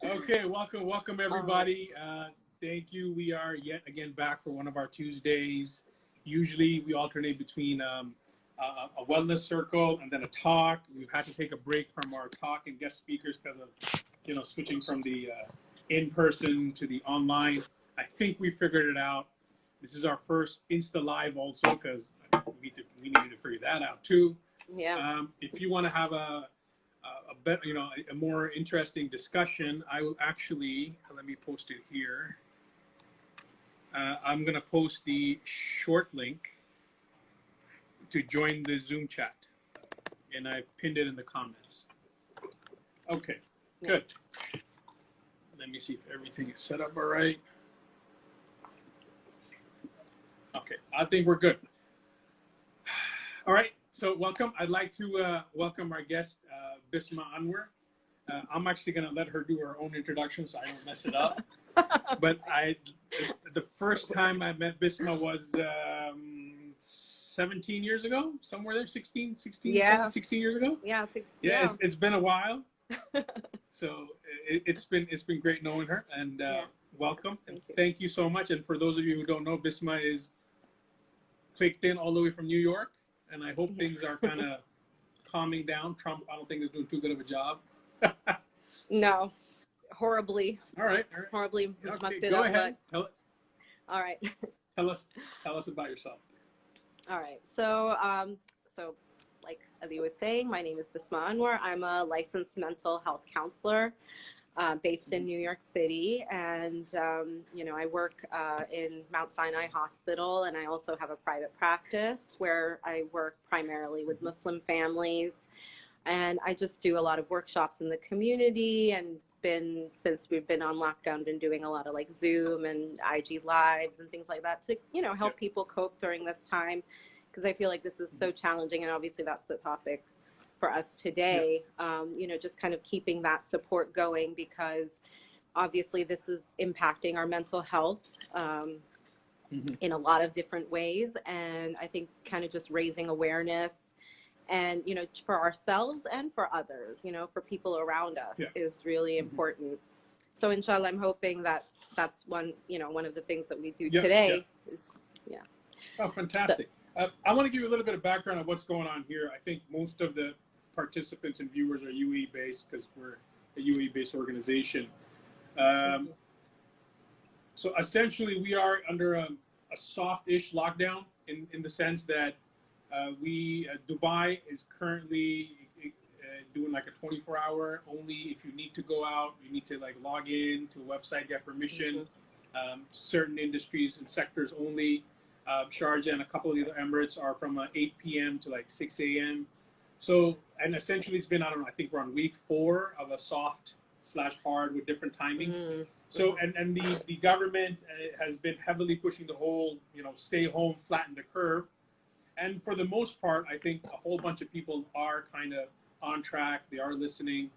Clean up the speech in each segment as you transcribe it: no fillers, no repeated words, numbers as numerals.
Okay, welcome everybody. Thank you. We are yet again back for one of our Tuesdays. Usually we alternate between a wellness circle and then a talk. We've had to take a break from our talk and guest speakers because of switching from the in-person to the online. I think we figured it out. This is our first Insta Live also because we needed to figure that out too. Yeah. If you want to have a more interesting discussion, I will actually, let me post it here. I'm going to post the short link to join the Zoom chat, and I pinned it in the comments. Okay, good. Let me see if everything is set up all right. Okay, I think we're good. All right, so welcome. I'd like to welcome our guest, Bisma Anwar. I'm actually going to let her do her own introduction so I don't mess it up. But the first time I met Bisma was 17 years ago, somewhere there, 16 years ago. Yeah, It's been a while. So it's been great knowing her, and welcome. And thank you so much. And for those of you who don't know, Bisma is clicked in all the way from New York, and I hope things are kind of calming down. Trump, I don't think is doing too good of a job. No, horribly. All right. Horribly okay, mucked it go up. ahead. All right. Tell us about yourself. All right. So like Adi was saying, my name is Bisma Anwar. I'm a licensed mental health counselor based in New York City, and I work in Mount Sinai Hospital, and I also have a private practice where I work primarily with Muslim families, and I just do a lot of workshops in the community, and since we've been on lockdown, been doing a lot of like Zoom and IG lives and things like that to help people cope during this time, because I feel like this is so challenging, and obviously that's the topic for us today. Just kind of keeping that support going, because obviously this is impacting our mental health in a lot of different ways, and I think kind of just raising awareness and for ourselves and for others, for people around us is really important. So inshallah, I'm hoping that that's one of the things that we do today is Oh, fantastic. I want to give you a little bit of background on what's going on here. I think most of the participants and viewers are UAE based because we're a UAE based organization. So essentially we are under a soft-ish lockdown in the sense that Dubai is currently doing like a 24-hour only. If you need to go out, you need to like log in to a website, get permission. Certain industries and sectors only. Sharjah and a couple of the other Emirates are from 8 p.m. to like 6 a.m. So, and essentially it's been, I don't know, I think we're on week 4 of a soft/hard with different timings. So, and the government has been heavily pushing the whole, stay home, flatten the curve. And for the most part, I think a whole bunch of people are kind of on track. They are listening.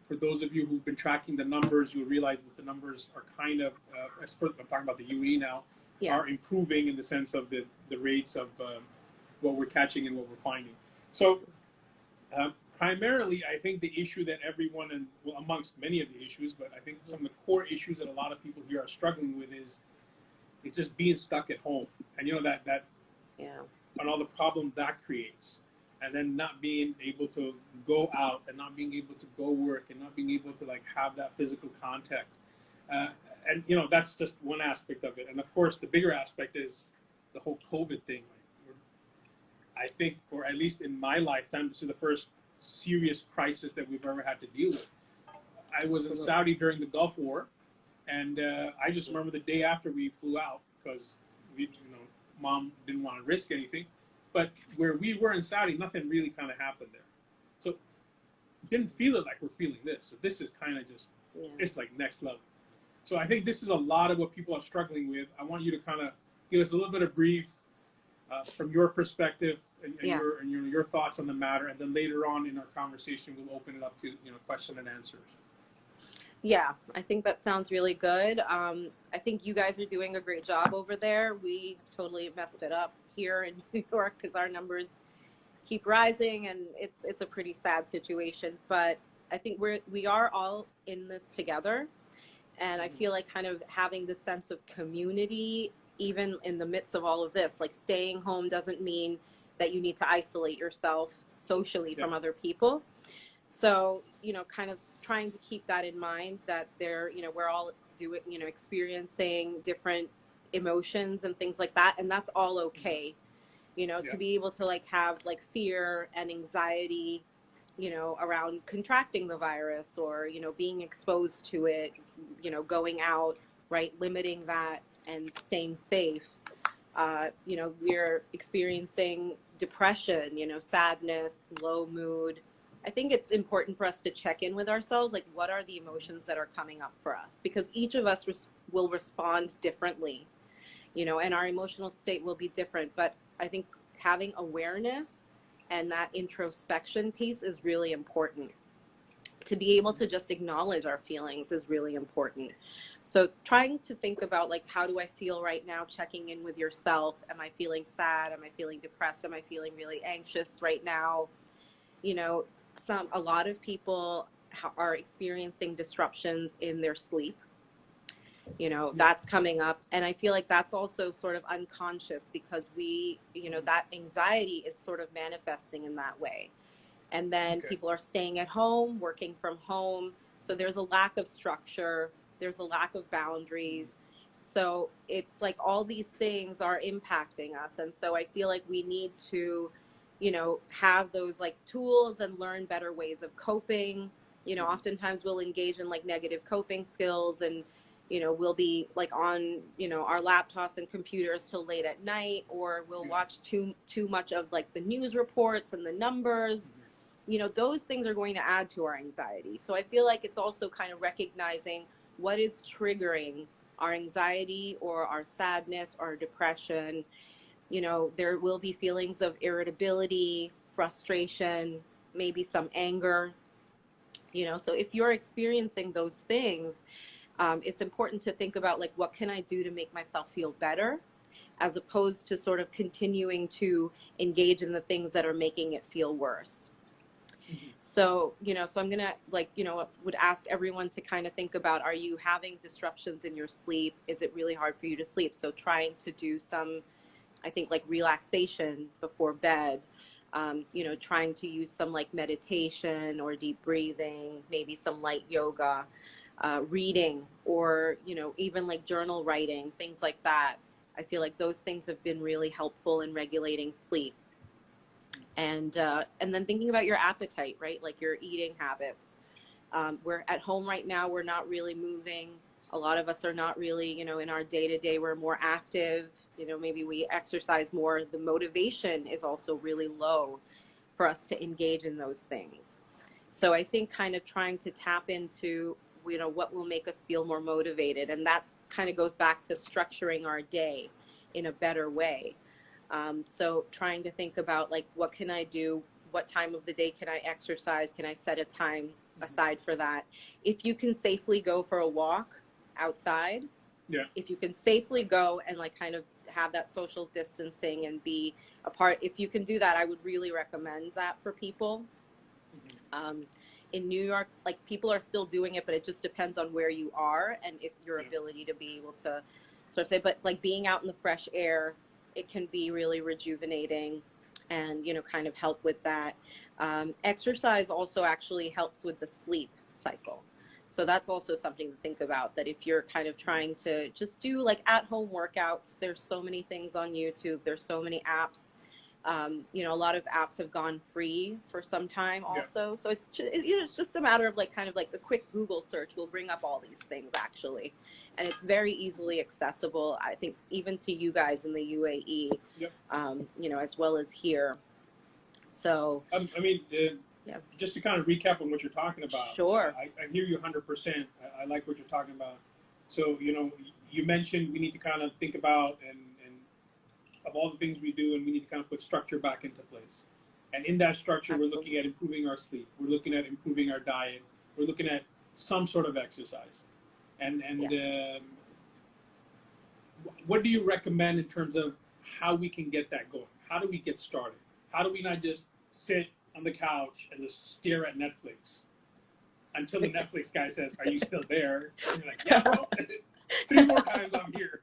For those of you who've been tracking the numbers, you'll realize that the numbers are kind of, I'm talking about the UAE now, are improving in the sense of the rates of what we're catching and what we're finding. So primarily, I think the issue that everyone, and well, amongst many of the issues, but I think some of the core issues that a lot of people here are struggling with is it's just being stuck at home. And and all the problem that creates. And then not being able to go out and not being able to go work and not being able to like have that physical contact. And that's just one aspect of it. And of course, the bigger aspect is the whole COVID thing. I think for at least in my lifetime, this is the first serious crisis that we've ever had to deal with. I was in Saudi during the Gulf War, and I just remember the day after we flew out because Mom didn't want to risk anything. But where we were in Saudi, nothing really kind of happened there. So didn't feel it like we're feeling this. So this is kind of just, it's like next level. So I think this is a lot of what people are struggling with. I want you to kind of give us a little bit of brief from your perspective and your thoughts on the matter. And then later on in our conversation, we'll open it up to, question and answers. Yeah, I think that sounds really good. I think you guys are doing a great job over there. We totally messed it up here in New York because our numbers keep rising, and it's a pretty sad situation. But I think we are all in this together. And I feel like kind of having this sense of community, even in the midst of all of this, like staying home doesn't mean that you need to isolate yourself socially from other people. So, kind of trying to keep that in mind, that we're all experiencing different emotions and things like that. And that's all okay, to be able to like have like fear and anxiety, around contracting the virus, or, being exposed to it, going out, right, limiting that and staying safe. We're experiencing depression, sadness, low mood. I think it's important for us to check in with ourselves, like what are the emotions that are coming up for us? Because each of us will respond differently, and our emotional state will be different. But I think having awareness and that introspection piece is really important. To be able to just acknowledge our feelings is really important. So trying to think about like, how do I feel right now? Checking in with yourself. Am I feeling sad? Am I feeling depressed? Am I feeling really anxious right now? A lot of people are experiencing disruptions in their sleep. That's coming up. And I feel like that's also sort of unconscious, because that anxiety is sort of manifesting in that way. And then people are staying at home, working from home. So there's a lack of structure. There's a lack of boundaries. So it's like all these things are impacting us. And so I feel like we need to, have those like tools and learn better ways of coping. Oftentimes we'll engage in like negative coping skills, and we'll be like on, our laptops and computers till late at night, or we'll watch too much of like the news reports and the numbers. Those things are going to add to our anxiety. So I feel like it's also kind of recognizing what is triggering our anxiety or our sadness or depression. There will be feelings of irritability, frustration, maybe some anger. So if you're experiencing those things, it's important to think about like, what can I do to make myself feel better, as opposed to sort of continuing to engage in the things that are making it feel worse. So, so I'm going to would ask everyone to kind of think about, are you having disruptions in your sleep? Is it really hard for you to sleep? So trying to do some, I think, like relaxation before bed, trying to use some like meditation or deep breathing, maybe some light yoga, reading, or, even like journal writing, things like that. I feel like those things have been really helpful in regulating sleep. And then thinking about your appetite, right? Like your eating habits. We're at home right now. We're not really moving. A lot of us are not really, in our day-to-day, we're more active. Maybe we exercise more. The motivation is also really low for us to engage in those things. So I think kind of trying to tap into, what will make us feel more motivated. And that's kind of goes back to structuring our day in a better way. So trying to think about like, what can I do? What time of the day can I exercise? Can I set a time aside for that? If you can safely go for a walk outside, if you can safely go and like kind of have that social distancing and be apart, if you can do that, I would really recommend that for people. In New York, like people are still doing it, but it just depends on where you are and if your ability to be able to sort of say, but like being out in the fresh air, it can be really rejuvenating and, kind of help with that. Exercise also actually helps with the sleep cycle. So that's also something to think about, that if you're kind of trying to just do like at-home workouts, there's so many things on YouTube. There's so many apps. A lot of apps have gone free for some time also. So it's just a matter of like kind of like a quick Google search will bring up all these things actually. And it's very easily accessible, I think, even to you guys in the UAE, as well as here. So, just to kind of recap on what you're talking about. Sure. I hear you 100%. I like what you're talking about. So, you mentioned we need to kind of think about and of all the things we do, and we need to kind of put structure back into place. And in that structure, we're looking at improving our sleep. We're looking at improving our diet. We're looking at some sort of exercise. And what do you recommend in terms of how we can get that going? How do we get started? How do we not just sit on the couch and just stare at Netflix? until the Netflix guy says, "Are you still there?" And you're like, "Yeah, bro." 3 more times I'm here.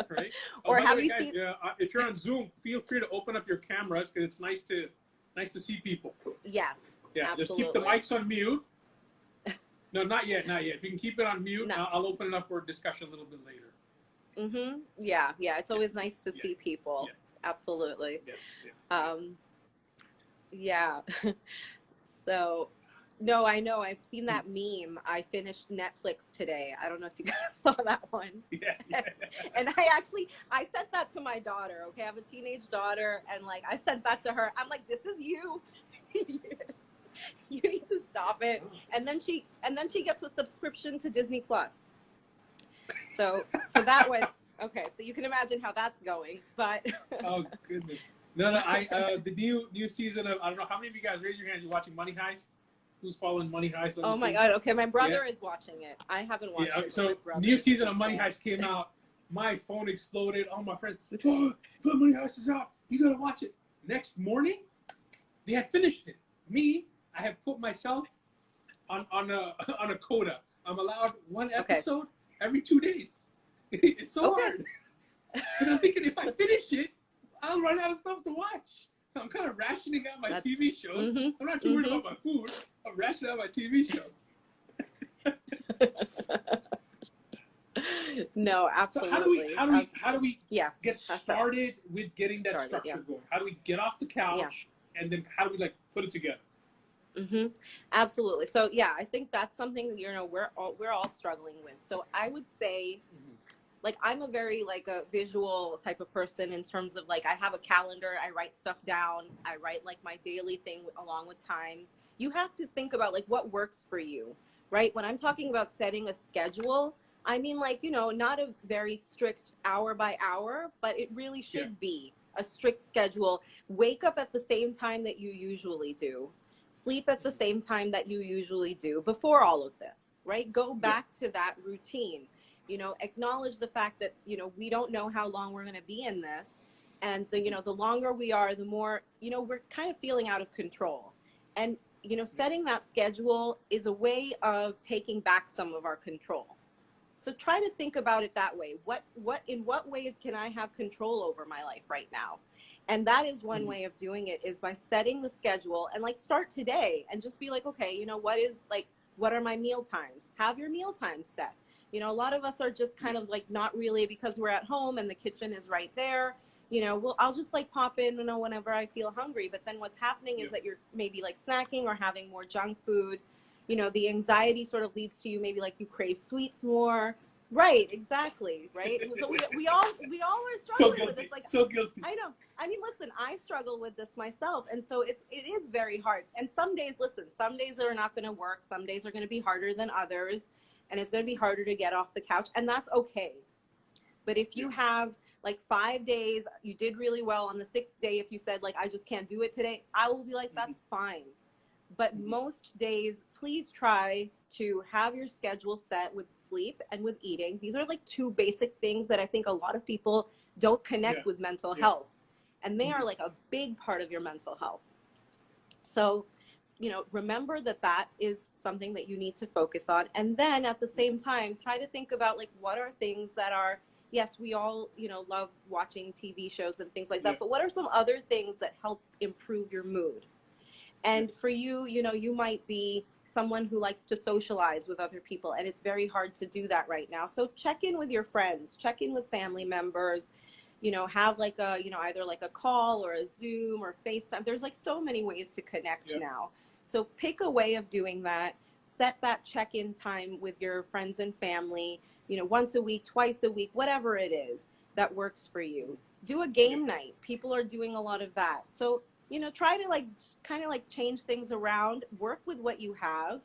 Right? Or by the have way, you guys, seen? if you're on Zoom, feel free to open up your cameras because it's nice to see people. Yes. Yeah, Absolutely. just keep the mics on mute. No, not yet, not yet. If you can keep it on mute, No. I'll open it up for discussion a little bit later. Mm-hmm. Yeah, yeah. It's always nice to see people. Yeah. Absolutely. Yeah. Yeah. So, no, I know. I've seen that meme. I finished Netflix today. I don't know if you guys saw that one. Yeah. And I sent that to my daughter. Okay, I have a teenage daughter, and like I sent that to her. I'm like, this is you. You need to stop it. And then she gets a subscription to Disney Plus. So that went okay. So you can imagine how that's going. But Oh goodness. No. The new season of, I don't know how many of you guys, raise your hands. You watching Money Heist? Who's following Money Heist? Oh my God. Okay, my brother is watching it. I haven't watched it. So new season of Money Heist came out. My phone exploded. All my friends, oh, the Money Heist is out. You gotta watch it. Next morning, they had finished it. Me, I have put myself on a quota. I'm allowed 1 episode every 2 days. It's so hard. And I'm thinking, if I finish it, I'll run out of stuff to watch. So I'm kind of rationing out my TV shows. Mm-hmm. I'm not too worried about my food. I'm rationing out my TV shows. No, absolutely. So how do we get started with getting that structure going? How do we get off the couch and then how do we like put it together? Mm-hmm. Absolutely. So yeah, I think that's something we're all struggling with. So I would say, like, I'm a very like a visual type of person in terms of like I have a calendar, I write stuff down, I write like my daily thing along with times. You have to think about like what works for you, right? When I'm talking about setting a schedule, I mean like, not a very strict hour by hour, but it really should be a strict schedule. Wake up at the same time that you usually do. Sleep at the same time that you usually do before all of this, right? Go back to that routine. Acknowledge the fact that, we don't know how long we're going to be in this. And the longer we are, the more, we're kind of feeling out of control. And, setting that schedule is a way of taking back some of our control. So try to think about it that way. In what ways can I have control over my life right now? And that is one way of doing it, is by setting the schedule and like start today and just be like, okay, what are my meal times? Have your meal times set. A lot of us are just kind of like not really, because we're at home and the kitchen is right there. I'll just like pop in, whenever I feel hungry. But then what's happening is that you're maybe like snacking or having more junk food. The anxiety sort of leads to you maybe like you crave sweets more. Right, exactly, right? So we all are struggling with this. Like, so guilty. I know. I mean, listen, I struggle with this myself, and so it is very hard. And some days are not going to work. Some days are going to be harder than others, and it's going to be harder to get off the couch, and that's okay. But if you have like 5 days, you did really well. On the 6th day, if you said like I just can't do it today, I will be like, that's fine. But most days, please try to have your schedule set with sleep and with eating. These are like 2 basic things that I think a lot of people don't connect with mental health. And they are like a big part of your mental health. So, remember that is something that you need to focus on. And then at the same time, try to think about like what are things that are, yes, we all, love watching TV shows and things like that. But what are some other things that help improve your mood? And for you, you might be someone who likes to socialize with other people, and it's very hard to do that right now. So check in with your friends, check in with family members, have like a, either like a call or a Zoom or FaceTime. There's like so many ways to connect now. So pick a way of doing that. Set that check-in time with your friends and family, once a week, twice a week, whatever it is that works for you. Do a game night. People are doing a lot of that. So try to like kind of like change things around, work with what you have.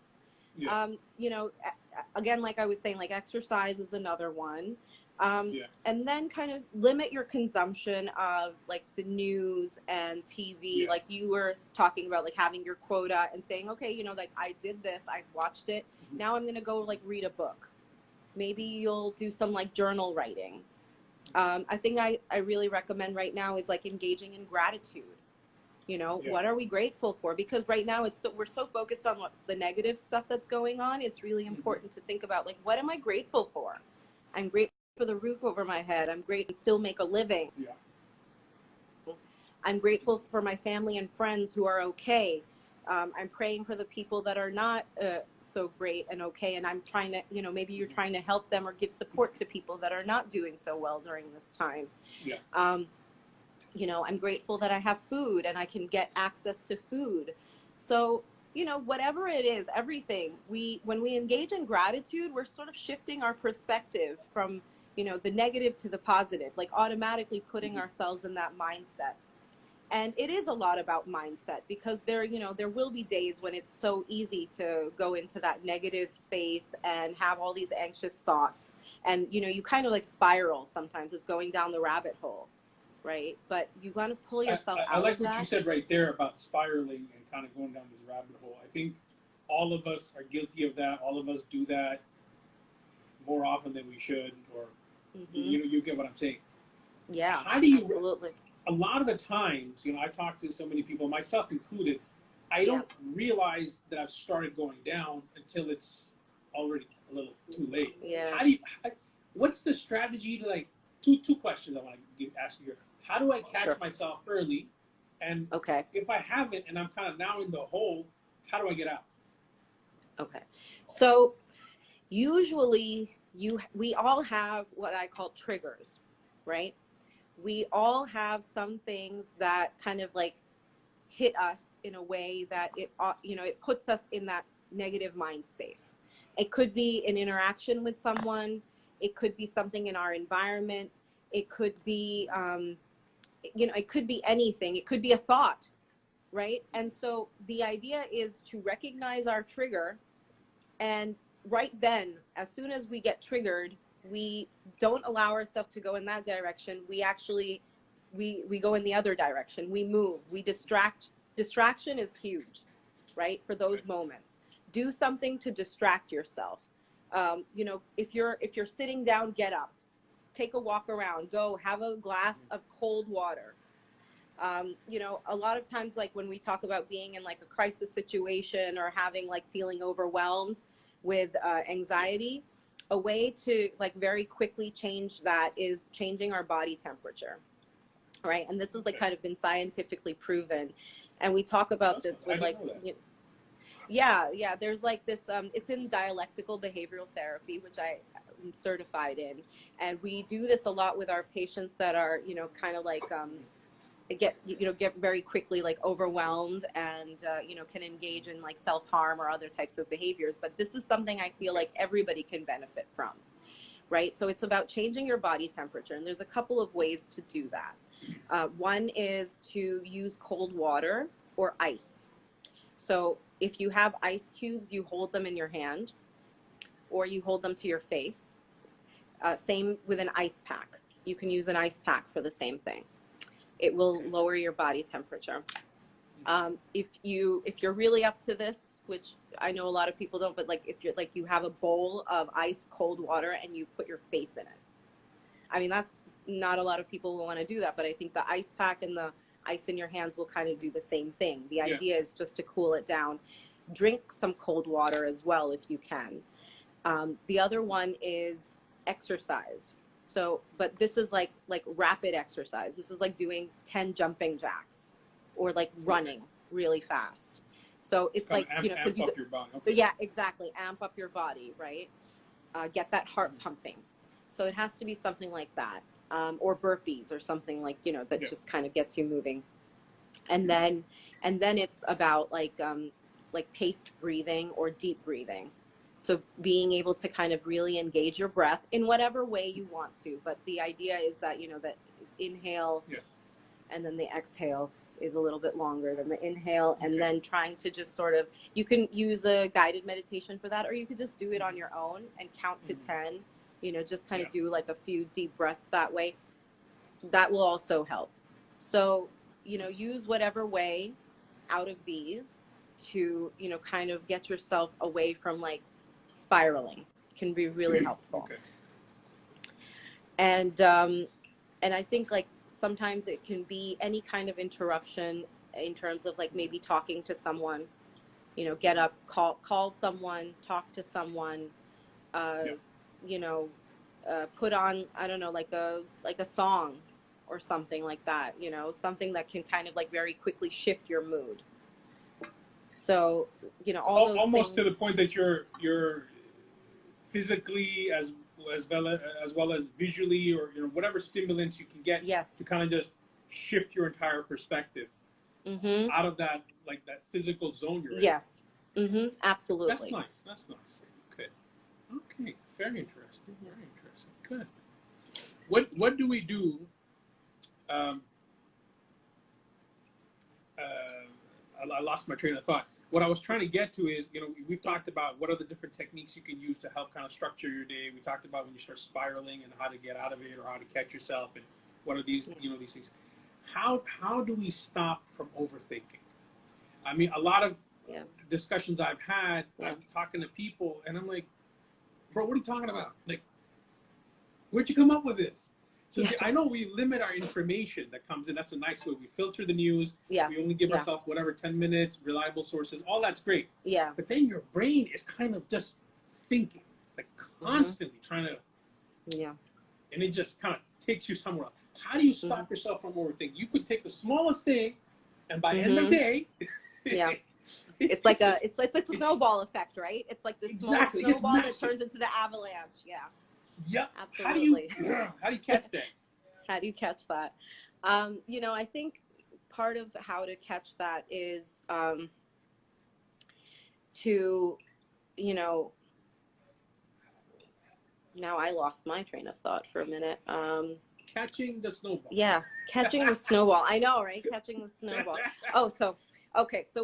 Again, like I was saying, like exercise is another one. And then kind of limit your consumption of like the news and TV. Like you were talking about like having your quota and saying, okay, like I did this, I watched it. Now I'm going to go like read a book. Maybe you'll do some like journal writing. I think I really recommend right now is like engaging in gratitude. What are we grateful for? Because right now we're so focused on the negative stuff that's going on. It's really important to think about, like, what am I grateful for? I'm grateful for the roof over my head. I'm grateful to still make a living. I'm grateful for my family and friends who are okay. I'm praying for the people that are not so great and okay, and I'm trying to, maybe you're trying to help them or give support to people that are not doing so well during this time. I'm grateful that I have food and I can get access to food. So, whatever it is, everything, when we engage in gratitude, we're sort of shifting our perspective from, the negative to the positive, like automatically putting ourselves in that mindset. And it is a lot about mindset, because there will be days when it's so easy to go into that negative space and have all these anxious thoughts. And, you kind of like spiral sometimes. It's going down the rabbit hole, right? But you want to pull yourself out of that. I like what you said right there about spiraling and kind of going down this rabbit hole. I think all of us are guilty of that. All of us do that more often than we should, or, you get what I'm saying. Yeah, how do you, absolutely. A lot of the times, I talk to so many people, myself included, I don't realize that I've started going down until it's already a little too late. Yeah. What's the strategy to, like, two questions I want to ask you here. How do I catch myself early? And if I haven't and I'm kind of now in the hole, how do I get out? Okay. So usually we all have what I call triggers, right? We all have some things that kind of like hit us in a way that it puts us in that negative mind space. It could be an interaction with someone. It could be something in our environment. It could be, it could be anything. It could be a thought, right? And so the idea is to recognize our trigger, and right then, as soon as we get triggered, we don't allow ourselves to go in that direction. We actually, we go in the other direction. We move, we distract. Distraction is huge, right? For those moments, do something to distract yourself. If you're sitting down, get up, take a walk around, go have a glass of cold water. A lot of times, like when we talk about being in like a crisis situation or having like feeling overwhelmed with anxiety, a way to like very quickly change that is changing our body temperature, right? And this is like kind of been scientifically proven. And we talk about this with like, there's like this, it's in dialectical behavioral therapy, which I'm certified in. And we do this a lot with our patients that are, kind of like, get very quickly like overwhelmed and, can engage in like self-harm or other types of behaviors. But this is something I feel like everybody can benefit from, right? So it's about changing your body temperature. And there's a couple of ways to do that. One is to use cold water or ice. So if you have ice cubes, you hold them in your hand or you hold them to your face. Same with an ice pack. You can use an ice pack for the same thing. It will lower your body temperature. If you're really up to this, which I know a lot of people don't, but like if you're like you have a bowl of ice cold water and you put your face in it. I mean, that's not a lot of people will want to do that, but I think the ice pack and the ice in your hands will kind of do the same thing. The idea is just to cool it down. Drink some cold water as well if you can. The other one is exercise. So, but this is like rapid exercise. This is like doing 10 jumping jacks or like running really fast. So it's like, because you, your body. Yeah, exactly. Amp up your body, right? Get that heart pumping. So it has to be something like that. Or burpees or something like, that just kind of gets you moving. And then it's about like paced breathing or deep breathing. So being able to kind of really engage your breath in whatever way you want to. But the idea is that, that inhale and then the exhale is a little bit longer than the inhale. And then trying to just sort of, you can use a guided meditation for that, or you could just do it on your own and count to 10, just kind of do like a few deep breaths that way. That will also help. So, use whatever way out of these to, kind of get yourself away from like spiraling. Can be really helpful. And I think like sometimes it can be any kind of interruption in terms of like maybe talking to someone, you know, get up, call someone, talk to someone, you know, put on, I don't know, like a song or something like that, you know, something that can kind of like very quickly shift your mood. So, you know, all those almost things, to the point that you're physically as well as visually, or you know, whatever stimulants you can get yes, to kind of just shift your entire perspective out of that, like that physical zone you're in. yes, absolutely. That's nice. That's nice. Okay. Okay. Very interesting. Very interesting. Good. What do we do? I lost my train of thought. What I was trying to get to is, you know, we've talked about what are the different techniques you can use to help kind of structure your day. We talked about when you start spiraling and how to get out of it, or how to catch yourself, and what are these, you know, these things. How do we stop from overthinking? I mean, a lot of discussions I've had, I'm talking to people, and I'm like, bro, what are you talking about? Like, where'd you come up with this? So I know we limit our information that comes in. That's a nice way. We filter the news. Yes. We only give ourselves whatever 10 minutes, reliable sources. All that's great. Yeah. But then your brain is kind of just thinking, like constantly trying to. Yeah. And it just kind of takes you somewhere else. How do you stop yourself from overthinking? You could take the smallest thing, and by end of day, it's like a snowball effect, right? It's like this small snowball that turns into the avalanche. Yeah. Yep. Absolutely. How do you catch that? How do you catch that? You know, I think part of how to catch that is to, you know, now I lost my train of thought for a minute. Catching the snowball. Yeah, catching the snowball. I know, right? Catching the snowball. Oh, so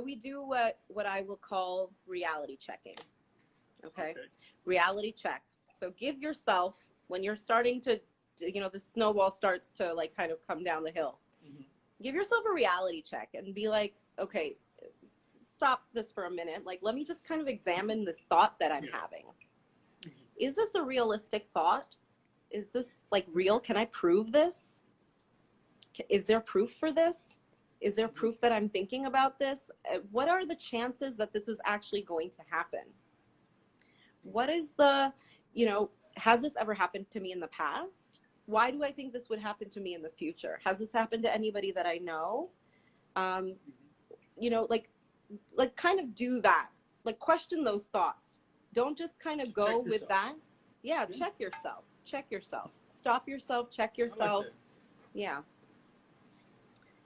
we do what I will call reality checking. Okay. Reality check. So give yourself, when you're starting to, you know, the snowball starts to like kind of come down the hill, give yourself a reality check and be like, okay, stop this for a minute. Like, let me just kind of examine this thought that I'm having. Is this a realistic thought? Is this like real? Can I prove this? Is there proof for this? Is there proof that I'm thinking about this? What are the chances that this is actually going to happen? What is the, you know, has this ever happened to me in the past? Why do I think this would happen to me in the future? Has this happened to anybody that I know? You know, like kind of do that. Like question those thoughts. Don't just kind of go with that. Yeah, check yourself. Check yourself. Stop yourself. Check yourself. Yeah.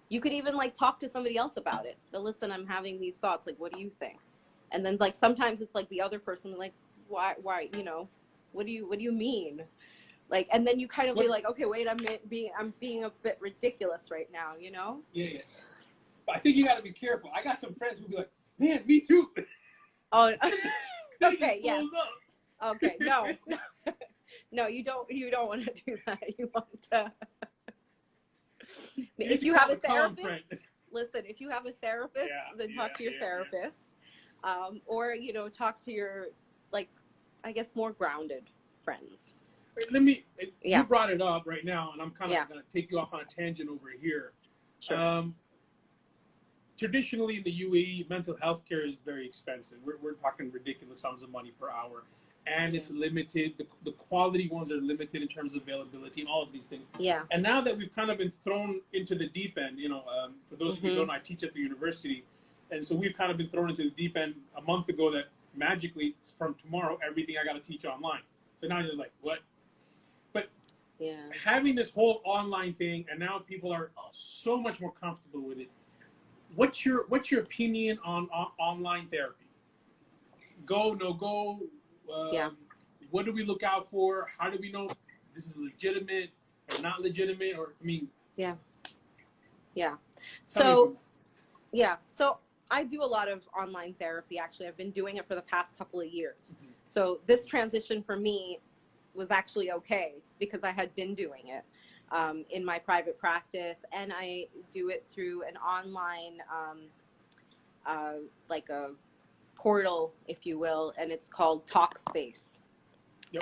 You could even like talk to somebody else about it. But listen, I'm having these thoughts. Like, what do you think? And then like sometimes it's like the other person like, why, you know, what do you mean? Like, and then you kind of be like, okay, wait, I'm being a bit ridiculous right now, you know? Yeah. But I think you got to be careful. I got some friends who be like, man, me too. Oh, okay, yes. Okay, no, you don't want to do that. You want to. If you have a therapist, listen. If you have a therapist, then talk to your therapist, or you know, talk to your like, I guess, more grounded friends. Let me. You brought it up right now, and I'm kind of going to take you off on a tangent over here. Sure. Traditionally, in the UAE, mental health care is very expensive. We're talking ridiculous sums of money per hour, and it's limited. The quality ones are limited in terms of availability and all of these things. Yeah. And now that we've kind of been thrown into the deep end, you know, for those of you who don't know, I teach at the university, and so we've kind of been thrown into the deep end a month ago that magically from tomorrow, everything I got to teach online. So now you're like, what? But having this whole online thing, and now people are so much more comfortable with it. What's your opinion on online therapy? Go, no go? What do we look out for? How do we know this is legitimate or not legitimate? Or I mean, So I do a lot of online therapy. Actually, I've been doing it for the past couple of years. So this transition for me was actually okay because I had been doing it in my private practice, and I do it through an online, like a portal, if you will, and it's called Talkspace.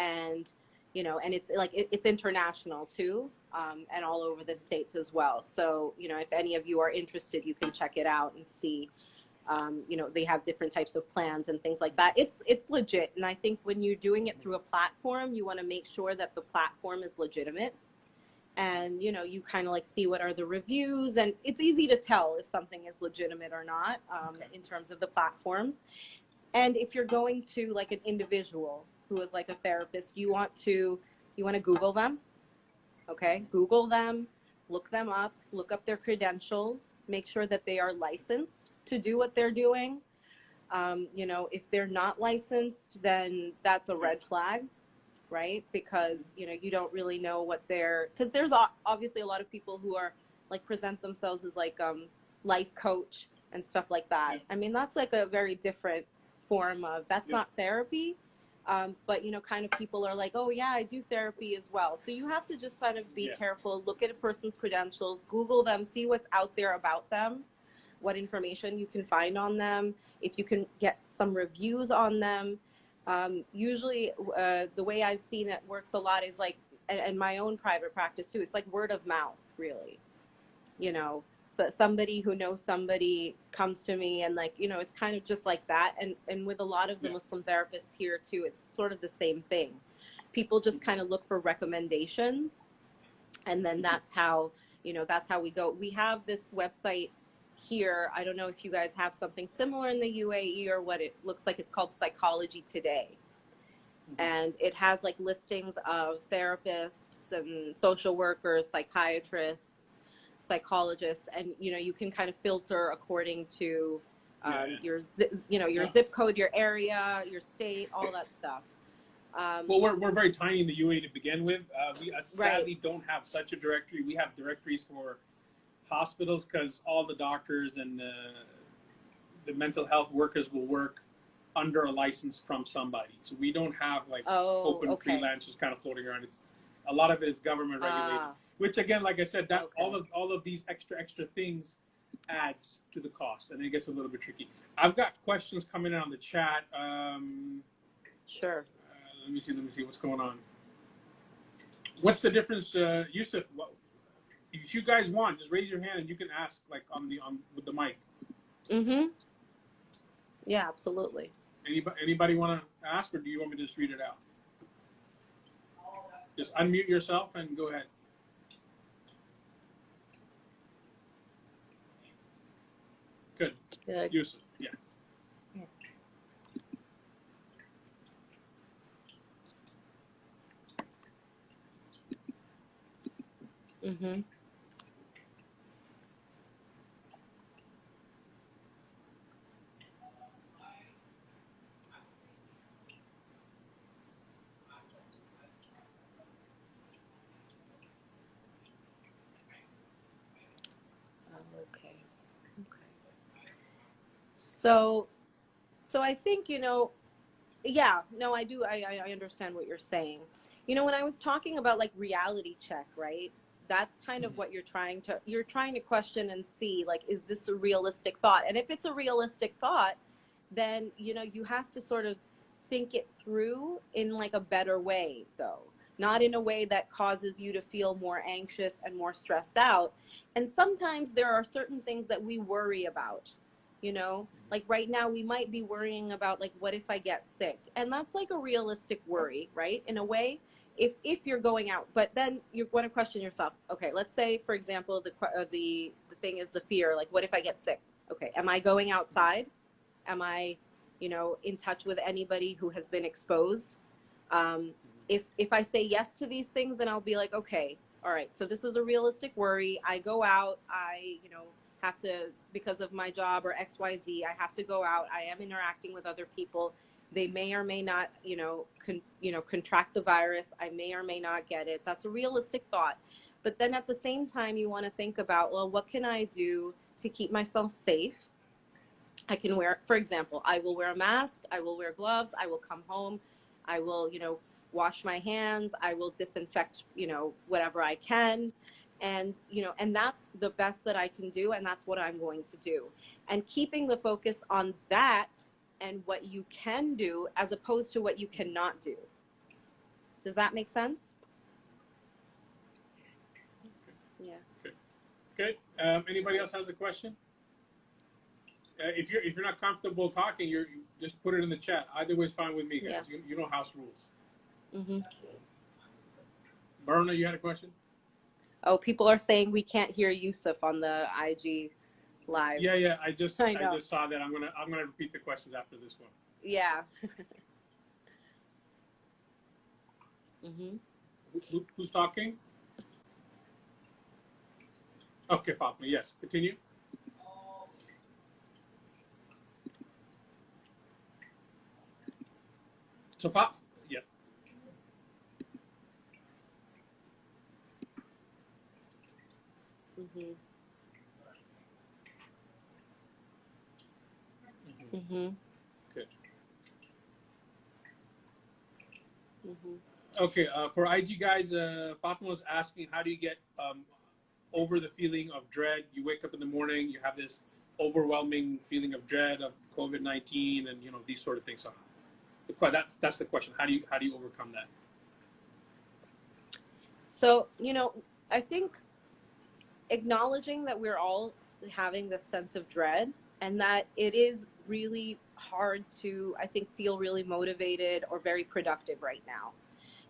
And and it's like it's international too, and all over the States as well. So, if any of you are interested, you can check it out and see. They have different types of plans and things like that. It's legit. And I think when you're doing it through a platform, you want to make sure that the platform is legitimate. And, you kind of like see what are the reviews, and it's easy to tell if something is legitimate or not, in terms of the platforms. And if you're going to like an individual who is like a therapist, you want to Google them. Okay. Google them, look them up, look up their credentials, make sure that they are licensed to do what they're doing. If they're not licensed, then that's a red flag, right? Because, you don't really know what because there's obviously a lot of people who are like present themselves as like life coach and stuff like that. Yeah. I mean, that's like a very different form of, that's not therapy. But, kind of people are like, oh yeah, I do therapy as well. So you have to just kind of be careful, look at a person's credentials, Google them, see what's out there about them, what information you can find on them, if you can get some reviews on them. Usually the way I've seen it works a lot is like, and my own private practice too, it's like word of mouth, really. So somebody who knows somebody comes to me, and like, it's kind of just like that. And with a lot of the Muslim therapists here too, it's sort of the same thing. People just kind of look for recommendations, and then that's how we go. We have this website here. I don't know if you guys have something similar in the UAE or what it looks like. It's called Psychology Today. And it has like listings of therapists and social workers, psychiatrists, psychologists, and you can kind of filter according to your zip code, your area, your state, all that stuff. Well, we're very tiny in the UAE to begin with. We sadly don't have such a directory. We have directories for hospitals because all the doctors and the mental health workers will work under a license from somebody. So we don't have like open freelancers kind of floating around. It's a lot of it is government regulated. Which again, like I said, that all of these extra things adds to the cost, and it gets a little bit tricky. I've got questions coming in on the chat. Sure. Let me see what's going on. What's the difference, Yusuf? If you guys want, just raise your hand and you can ask, like with the mic. Yeah, absolutely. Anybody want to ask, or do you want me to just read it out? Just unmute yourself and go ahead. Good. Yusuf, yeah. So I think, I do. I understand what you're saying. When I was talking about like reality check, right? That's kind of what you're trying to question and see, like, is this a realistic thought? And if it's a realistic thought, then, you have to sort of think it through in like a better way, though. Not in a way that causes you to feel more anxious and more stressed out. And sometimes there are certain things that we worry about. Like right now we might be worrying about like, what if I get sick? And that's like a realistic worry, right? In a way, if you're going out, but then you're going to question yourself. Okay, let's say, for example, the thing is the fear, like, what if I get sick? Okay, am I going outside? Am I, in touch with anybody who has been exposed? If I say yes to these things, then I'll be like, okay, all right, so this is a realistic worry. I go out, I, have to, because of my job or XYZ, I have to go out. I am interacting with other people. They may or may not, contract the virus. I may or may not get it. That's a realistic thought. But then at the same time, you want to think about, well, what can I do to keep myself safe? I can wear, for example, I will wear a mask. I will wear gloves. I will come home. I will, wash my hands. I will disinfect, whatever I can. And, and that's the best that I can do. And that's what I'm going to do. And keeping the focus on that and what you can do as opposed to what you cannot do. Does that make sense? Yeah. Okay. Anybody else has a question? If you're not comfortable talking, you just put it in the chat. Either way is fine with me, guys. Yeah. You know house rules. Mm-hmm. Berna, you had a question? Oh, people are saying we can't hear Yusuf on the IG live. Yeah. I just I know. saw that. I'm gonna repeat the questions after this one. Yeah. Mm-hmm. Who's talking? Okay, Fatma. Yes, continue. So Fatma, yeah. Mm-hmm. Mm-hmm. Good. Mm-hmm. Okay, for IG guys, Fatma was asking, how do you get over the feeling of dread? You wake up in the morning, you have this overwhelming feeling of dread of COVID-19, and these sort of things. So that's the question. How do you overcome that? So, I think acknowledging that we're all having this sense of dread and that it is really hard to, I think, feel really motivated or very productive right now.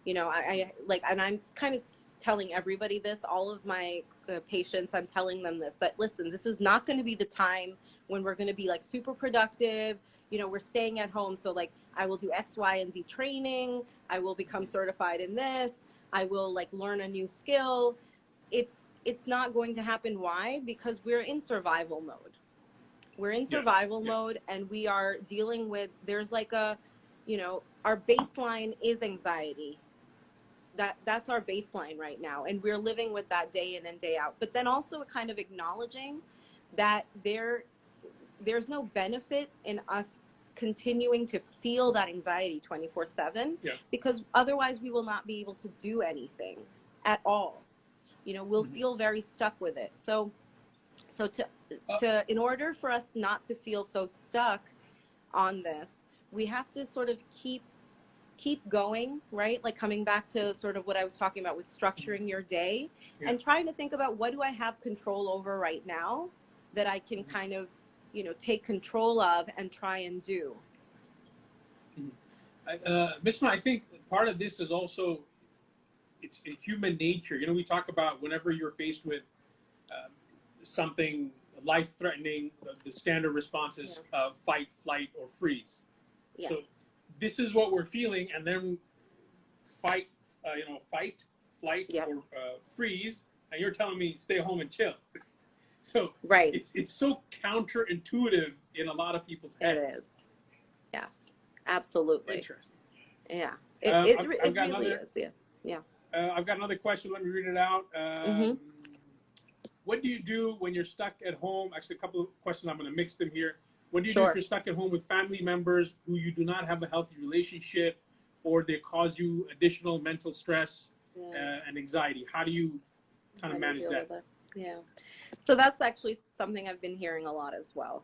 I like, and I'm kind of telling everybody this, all of my patients, I'm telling them this, that listen, this is not going to be the time when we're going to be like super productive. We're staying at home. So like, I will do X, Y, and Z training. I will become certified in this. I will like learn a new skill. It's not going to happen. Why? Because we're in survival mode. We're in survival mode, and we are dealing with, there's like our baseline is anxiety. That's our baseline right now. And we're living with that day in and day out. But then also kind of acknowledging that there's no benefit in us continuing to feel that anxiety 24/7, because otherwise we will not be able to do anything at all. We'll feel very stuck with it. So in order for us not to feel so stuck on this, we have to sort of keep going, right? Like coming back to sort of what I was talking about with structuring your day and trying to think about, what do I have control over right now that I can kind of, take control of and try and do. Bisma, I think part of this is also, it's human nature. We talk about whenever you're faced with something life-threatening, the standard response is fight, flight, or freeze. Yes. So this is what we're feeling, and then fight, flight, or freeze, and you're telling me stay home and chill. So it's so counterintuitive in a lot of people's heads. It is. Yes, absolutely. Interesting. Yeah, it really is. Yeah. I've got another question. Let me read it out. What do you do when you're stuck at home? Actually, a couple of questions. I'm going to mix them here. What do you do if you're stuck at home with family members who you do not have a healthy relationship, or they cause you additional mental stress and anxiety? How do you kind of manage that? Yeah. So that's actually something I've been hearing a lot as well.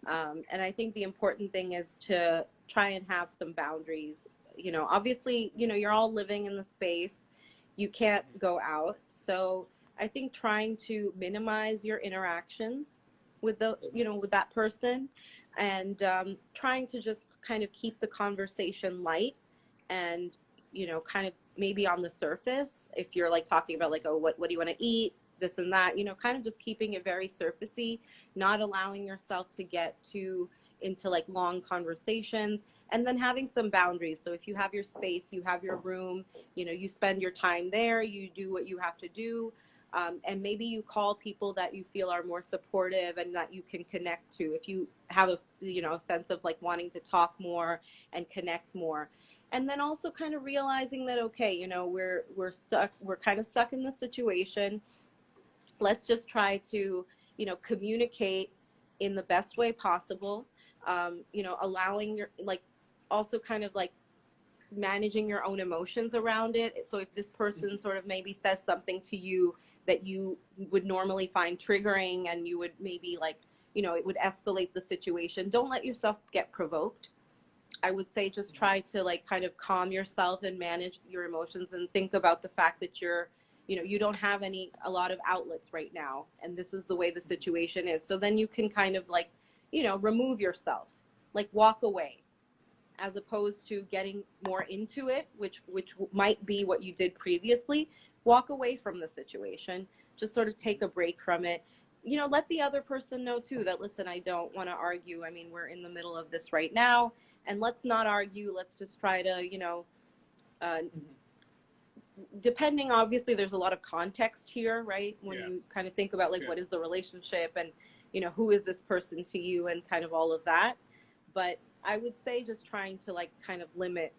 And I think the important thing is to try and have some boundaries. Obviously, you're all living in the space. You can't go out. So I think trying to minimize your interactions with with that person, and trying to just kind of keep the conversation light and, kind of maybe on the surface. If you're like talking about like, oh, what do you want to eat? This and that, kind of just keeping it very surfacey, not allowing yourself to get into like long conversations, and then having some boundaries. So if you have your space, you have your room, you spend your time there, you do what you have to do. And maybe you call people that you feel are more supportive and that you can connect to. If you have a sense of like wanting to talk more and connect more. And then also kind of realizing that, okay, we're stuck, we're kind of stuck in this situation. Let's just try to, communicate in the best way possible. Allowing your, like, also kind of like managing your own emotions around it. So if this person sort of maybe says something to you that you would normally find triggering, and you would maybe like, it would escalate the situation, don't let yourself get provoked. I would say just try to like kind of calm yourself and manage your emotions and think about the fact that you don't have a lot of outlets right now. And this is the way the situation is. So then you can kind of like, remove yourself, like walk away, as opposed to getting more into it, which might be what you did previously. Walk away from the situation, just sort of take a break from it. Let the other person know too that, listen, I don't want to argue. I mean, we're in the middle of this right now, and let's not argue. Let's just try to, depending, obviously, there's a lot of context here, right? When you kind of think about like, what is the relationship, and, who is this person to you, and kind of all of that. But I would say just trying to like kind of limit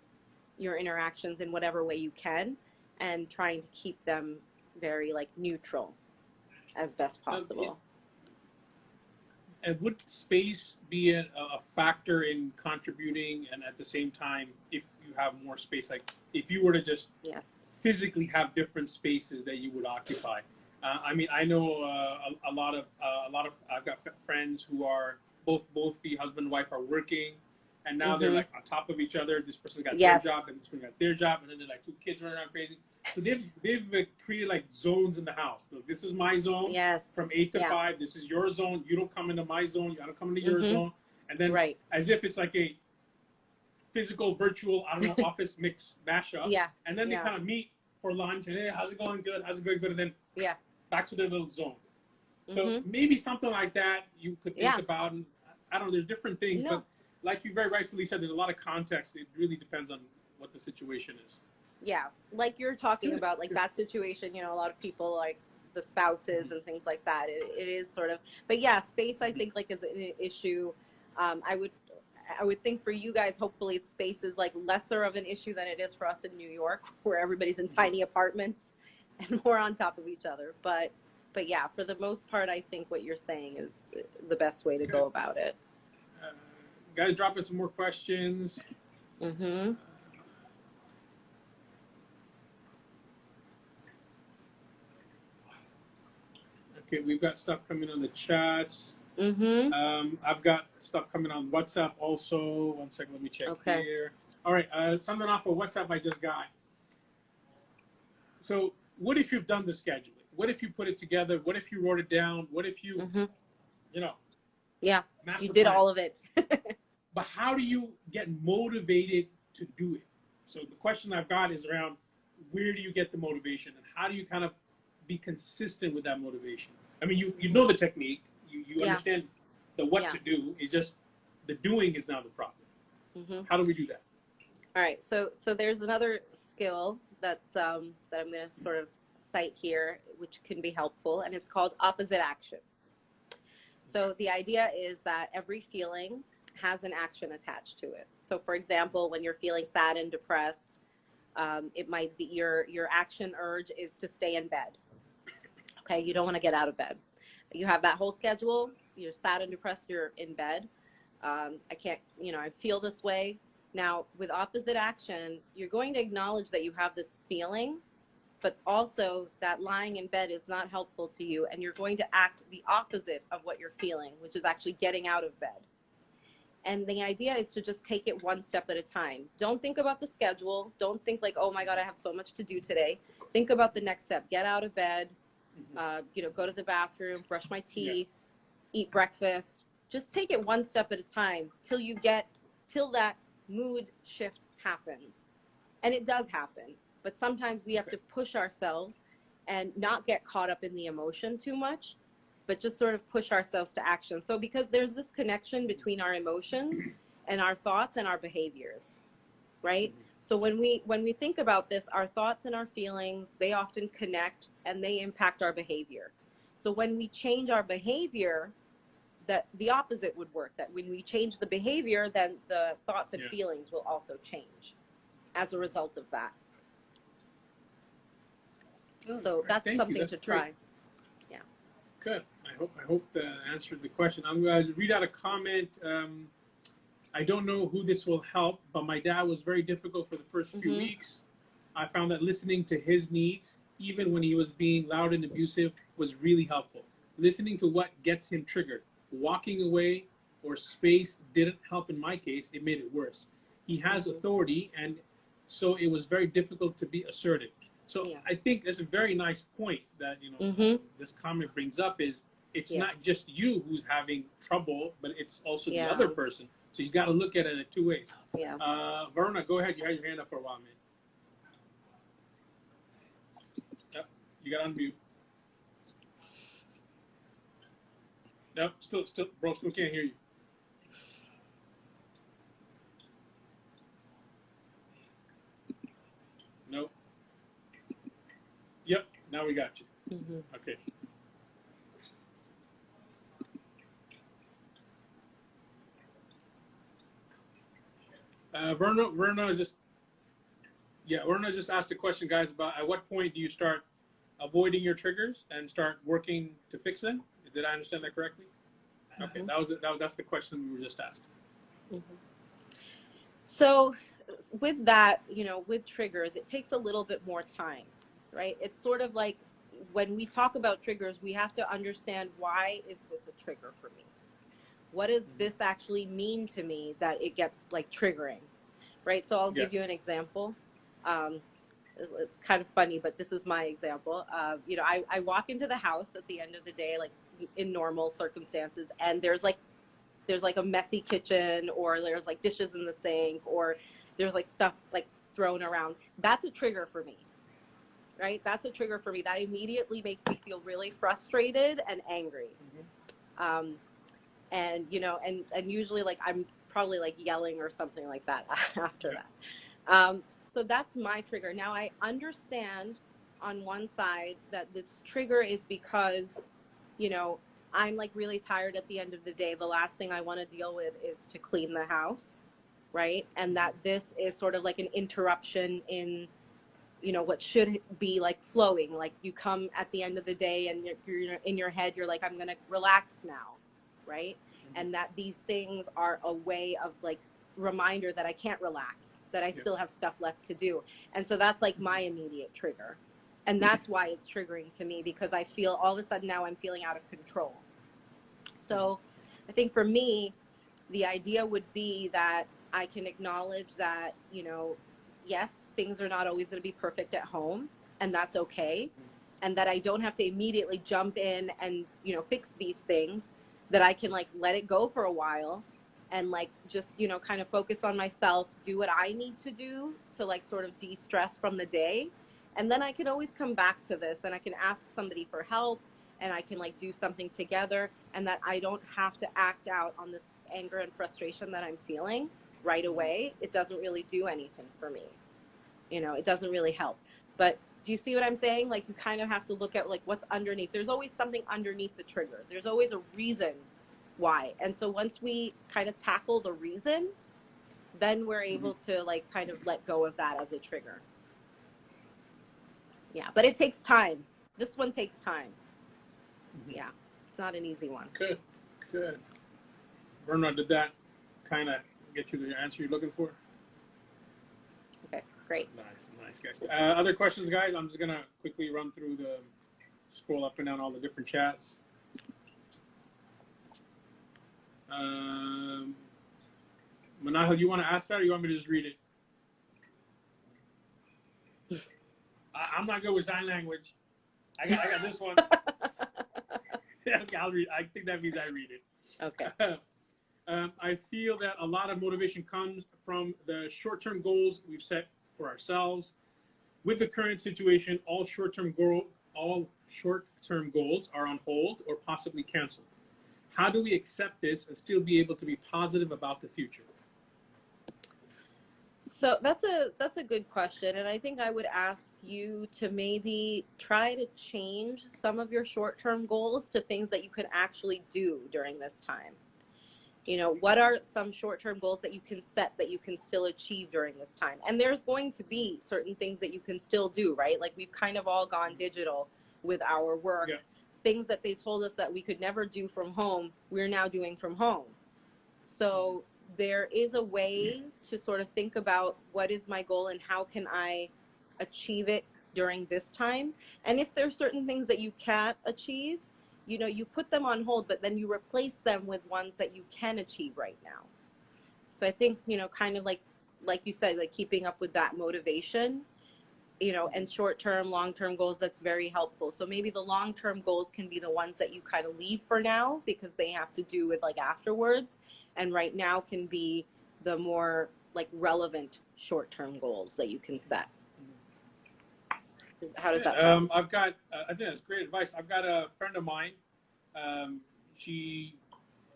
your interactions in whatever way you can, and trying to keep them very like neutral as best possible. And would space be a factor in contributing? And at the same time, if you have more space, like if you were to just physically have different spaces that you would occupy. I mean, I know a lot of I've got friends who are both the husband and wife are working, and now they're like on top of each other. This person got their job, and this person got their job, and then they're like 2 kids running around crazy. So they've created like zones in the house. So this is my zone from 8 to 5. This is your zone. You don't come into my zone. I don't come into your zone. And then as if it's like a physical, virtual, I don't know, office mix mashup. Yeah. And then they kind of meet for lunch and, hey, how's it going? Good. How's it going? Good. And then back to their little zones. So maybe something like that you could think about. And I don't know, there's different things, but like you very rightfully said, there's a lot of context. It really depends on what the situation is. Yeah, like you're talking about, like that situation, a lot of people, like the spouses and things like that, it is sort of, but yeah, space, I think, like, is an issue. I would think for you guys, hopefully space is like lesser of an issue than it is for us in New York, where everybody's in tiny apartments and we're on top of each other. But yeah, for the most part, I think what you're saying is the best way to go about it. Guys, dropping some more questions. Okay, we've got stuff coming on the chats. I've got stuff coming on WhatsApp also. 1 second, let me check here. All right, something off of WhatsApp I just got. So what if you've done the scheduling? What if you put it together? What if you wrote it down? What if you, you did all of it. But how do you get motivated to do it? So the question I've got is around, where do you get the motivation, and how do you kind of be consistent with that motivation? I mean, you know the technique, you understand the what to do. It's just the doing is now the problem. How do we do that? All right, so there's another skill that's that I'm going to sort of cite here, which can be helpful, and it's called opposite action. So the idea is that every feeling has an action attached to it. So for example, when you're feeling sad and depressed, it might be your action urge is to stay in bed. Okay, you don't want to get out of bed. You have that whole schedule, you're sad and depressed, you're in bed. I can't, I feel this way. Now, with opposite action, you're going to acknowledge that you have this feeling, but also that lying in bed is not helpful to you, and you're going to act the opposite of what you're feeling, which is actually getting out of bed. And the idea is to just take it one step at a time. Don't think about the schedule. Don't think like, oh my God, I have so much to do today. Think about the next step. Get out of bed, go to the bathroom, brush my teeth, eat breakfast. Just take it one step at a time till that mood shift happens. And it does happen. But sometimes we have to push ourselves and not get caught up in the emotion too much, but just sort of push ourselves to action. So because there's this connection between our emotions and our thoughts and our behaviors, right? So when we think about this, our thoughts and our feelings, they often connect and they impact our behavior. So when we change our behavior, that the opposite would work, that when we change the behavior, then the thoughts and feelings will also change as a result of that. So that's something to try. Great. Yeah. Good. I hope that answered the question. I'm going to read out a comment. I don't know who this will help, but my dad was very difficult for the first few weeks. I found that listening to his needs, even when he was being loud and abusive, was really helpful. Listening to what gets him triggered. Walking away or space didn't help in my case. It made it worse. he has authority, and so it was very difficult to be assertive. So I think that's a very nice point that this comment brings up is it's not just you who's having trouble, but it's also the other person. So you got to look at it in two ways. Verna, go ahead. You had your hand up for a while, man. Yep, you got to unmute. Nope, still, bro, still can't hear you. Nope. Yep, now we got you. Okay. Verna just asked a question, guys, about at what point do you start avoiding your triggers and start working to fix them? Did I understand that correctly? Okay, that's the question we were just asked. So with that, with triggers, it takes a little bit more time, right? It's sort of like when we talk about triggers, we have to understand, why is this a trigger for me? What does this actually mean to me that it gets like triggering, right? So I'll give you an example. It's kind of funny, but this is my example. I walk into the house at the end of the day, like in normal circumstances, and there's like a messy kitchen, or there's like dishes in the sink, or there's like stuff like thrown around. That's a trigger for me, right? That's a trigger for me. That immediately makes me feel really frustrated and angry. And usually like I'm probably like yelling or something like that after that. So that's my trigger. Now I understand on one side that this trigger is because, I'm like really tired at the end of the day. The last thing I want to deal with is to clean the house, right? And that this is sort of like an interruption in, what should be like flowing. Like you come at the end of the day and you're in your head, you're like, I'm going to relax now, right? And that these things are a way of like reminder that I can't relax, that I still have stuff left to do. And so that's like my immediate trigger. And that's why it's triggering to me, because I feel all of a sudden now I'm feeling out of control. So I think for me, the idea would be that I can acknowledge that, yes, things are not always going to be perfect at home, and that's okay. And that I don't have to immediately jump in and, fix these things, that I can like let it go for a while and like just, kind of focus on myself, do what I need to do to like sort of de-stress from the day. And then I can always come back to this, and I can ask somebody for help, and I can like do something together, and that I don't have to act out on this anger and frustration that I'm feeling right away. It doesn't really do anything for me. It doesn't really help. But do you see what I'm saying? Like you kind of have to look at like what's underneath. There's always something underneath the trigger. There's always a reason why. And so once we kind of tackle the reason, then we're able to like kind of let go of that as a trigger. Yeah, but it takes time. This one takes time. Yeah, it's not an easy one. Good. Bernard, did that kind of get you the answer you're looking for? Okay, great. Nice, guys. Other questions, guys? I'm just going to quickly run through scroll up and down all the different chats. Manahal, you want to ask that, or you want me to just read it? I'm not good with sign language. I got this one. Okay, I'll read. I think that means I read it. Okay. I feel that a lot of motivation comes from the short-term goals we've set for ourselves. With the current situation, all short-term goals are on hold or possibly canceled. How do we accept this and still be able to be positive about the future? So that's a good question, and I think I would ask you to maybe try to change some of your short-term goals to things that you can actually do during this time. What are some short-term goals that you can set that you can still achieve during this time? And there's going to be certain things that you can still do, right? Like we've kind of all gone digital with our work. Things that they told us that we could never do from home, we're now doing from home. So there is a way to sort of think about what is my goal and how can I achieve it during this time. And if there's certain things that you can't achieve, you put them on hold, but then you replace them with ones that you can achieve right now. So I think, kind of like like you said, like keeping up with that motivation, you know, and short-term, long-term goals, that's very helpful. So maybe the long-term goals can be the ones that you kind of leave for now because they have to do with like afterwards. And right now can be the more like relevant short-term goals that you can set. How does that sound? I've got, I think that's great advice. I've got a friend of mine.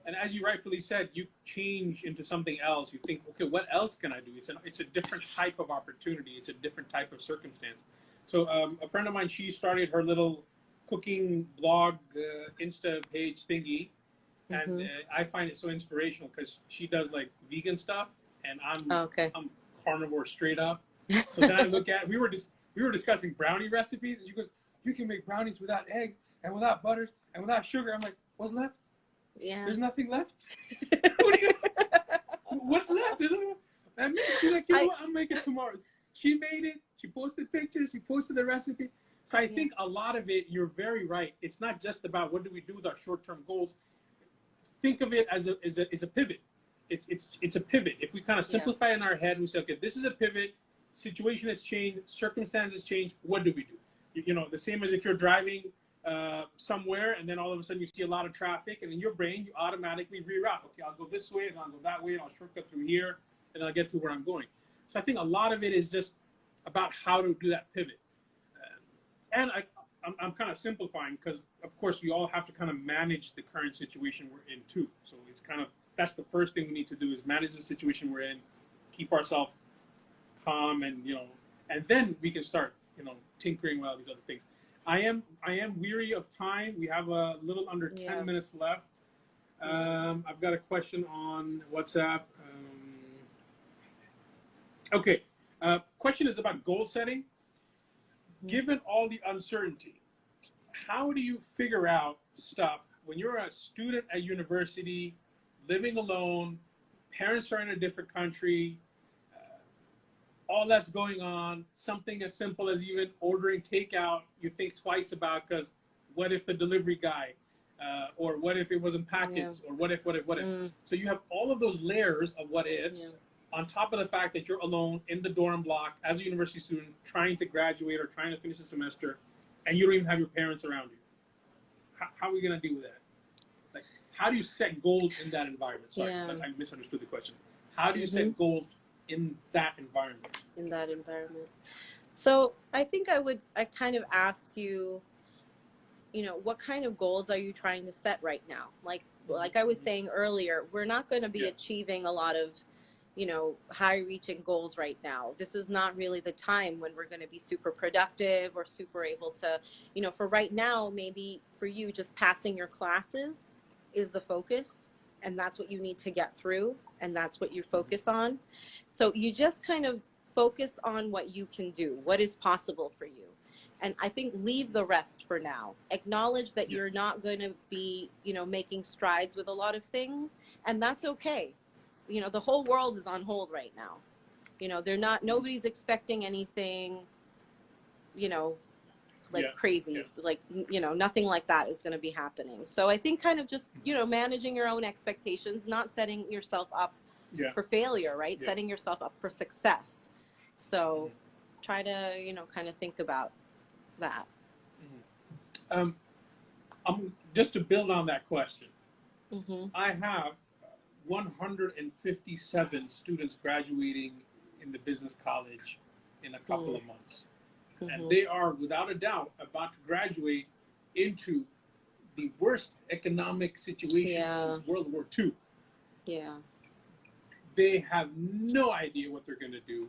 And as you rightfully said, you change into something else. You think, okay, what else can I do? It's a different type of opportunity. It's a different type of circumstance. So a friend of mine, she started her little cooking blog, Insta page thingy. And I find it so inspirational because she does like vegan stuff and I'm carnivore straight up. So then I look at, we were discussing brownie recipes and she goes, you can make brownies without eggs and without butter and without sugar. I'm like, what's left? Yeah. There's nothing left. What's left? And she's like, you know what? I'll make it tomorrow. She made it. She posted pictures. She posted the recipe. So I think a lot of it, you're very right. It's not just about what do we do with our short-term goals. Think of it as a pivot. It's a pivot. If we kind of simplify it in our head and we say, okay, this is a pivot. Situation has changed. Circumstances change. What do we do? You know, the same as if you're driving somewhere and then all of a sudden you see a lot of traffic and in your brain you automatically reroute. Okay, I'll go this way and I'll go that way and I'll shortcut through here and I'll get to where I'm going. So I think a lot of it is just about how to do that pivot. And I'm kind of simplifying because of course we all have to kind of manage the current situation we're in too. So it's kind of, that's the first thing we need to do is manage the situation we're in, keep ourselves calm and, you know, and then we can start, you know, tinkering with all these other things. I am weary of time. We have a little under 10 minutes left. I've got a question on WhatsApp. Okay. Question is about goal setting. Given all the uncertainty, how do you figure out stuff when you're a student at university, living alone, parents are in a different country, all that's going on, something as simple as even ordering takeout, you think twice about because what if the delivery guy, or what if it wasn't packaged, or what if. So you have all of those layers of what ifs on top of the fact that you're alone in the dorm block as a university student trying to graduate or trying to finish a semester and you don't even have your parents around you. How are we going to deal with that? Like, how do you set goals in that environment? Sorry, I misunderstood the question. How do you set goals in that environment? In that environment. So I think I kind of ask you, you know, what kind of goals are you trying to set right now? Like I was saying earlier, we're not going to be achieving a lot of, you know, high reaching goals right now. This is not really the time when we're going to be super productive or super able to, you know, for right now, maybe for you, just passing your classes is the focus. And that's what you need to get through. And that's what you focus on. So you just kind of focus on what you can do, what is possible for you. And I think leave the rest for now. Acknowledge that you're not going to be, you know, making strides with a lot of things. And that's okay. You know, the whole world is on hold right now. You know, nobody's expecting anything, you know, like crazy, like, you know, nothing like that is going to be happening. So I think kind of just, you know, managing your own expectations, not setting yourself up for failure, right? Setting yourself up for success. So try to, you know, kind of think about that. Just to build on that question, I have 157 students graduating in the business college in a couple of months. And they are, without a doubt, about to graduate into the worst economic situation since World War II. Yeah. They have no idea what they're going to do.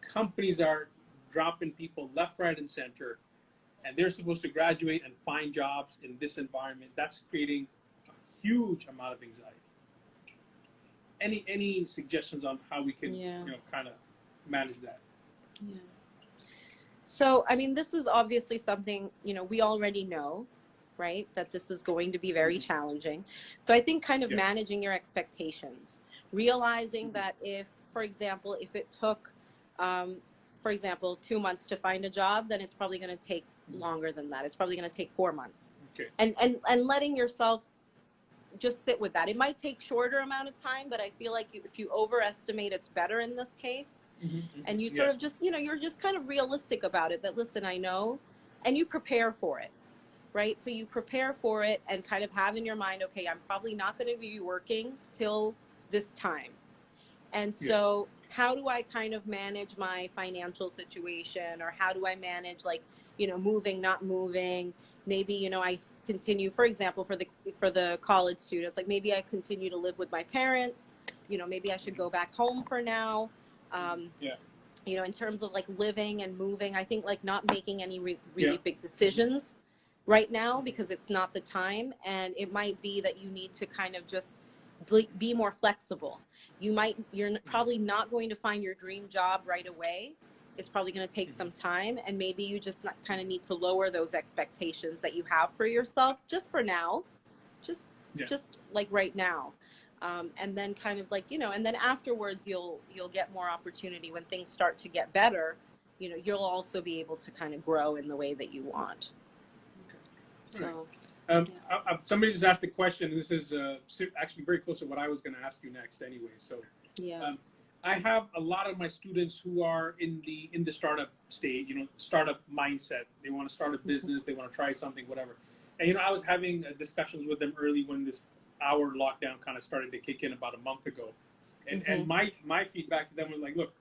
Companies are dropping people left, right, and center. And they're supposed to graduate and find jobs in this environment. That's creating a huge amount of anxiety. Any suggestions on how we can, you know, kind of manage that? Yeah. So, I mean, this is obviously something, you know, we already know, right, that this is going to be very challenging. So I think kind of managing your expectations, realizing that if, for example, if it took, for example, 2 months to find a job, then it's probably going to take longer than that. It's probably going to take 4 months. Okay. And letting yourself just sit with that. It might take shorter amount of time, but I feel like if you overestimate, it's better in this case. And you sort of just, you know, you're just kind of realistic about it, that, listen, I know, and you prepare for it, right? So you prepare for it and kind of have in your mind, okay, I'm probably not going to be working till this time. And so how do I kind of manage my financial situation, or how do I manage, like, you know, moving, not moving? Maybe, you know, I continue, for example, for the college students, like maybe I continue to live with my parents, you know, maybe I should go back home for now. You know, in terms of like living and moving, I think like not making any really big decisions right now, because it's not the time. And it might be that you need to kind of just be more flexible. You're probably not going to find your dream job right away. It's probably going to take some time, and maybe you just kind of need to lower those expectations that you have for yourself just for now, just like right now. And then kind of like, you know, and then afterwards you'll get more opportunity when things start to get better. You know, you'll also be able to kind of grow in the way that you want. So somebody just asked a question, and this is actually very close to what I was going to ask you next anyway. So I have a lot of my students who are in the startup stage, you know, startup mindset. They want to start a business, they want to try something, whatever. And, you know, I was having discussions with them early when this hour lockdown kind of started to kick in about a month ago. And my feedback to them was like, look,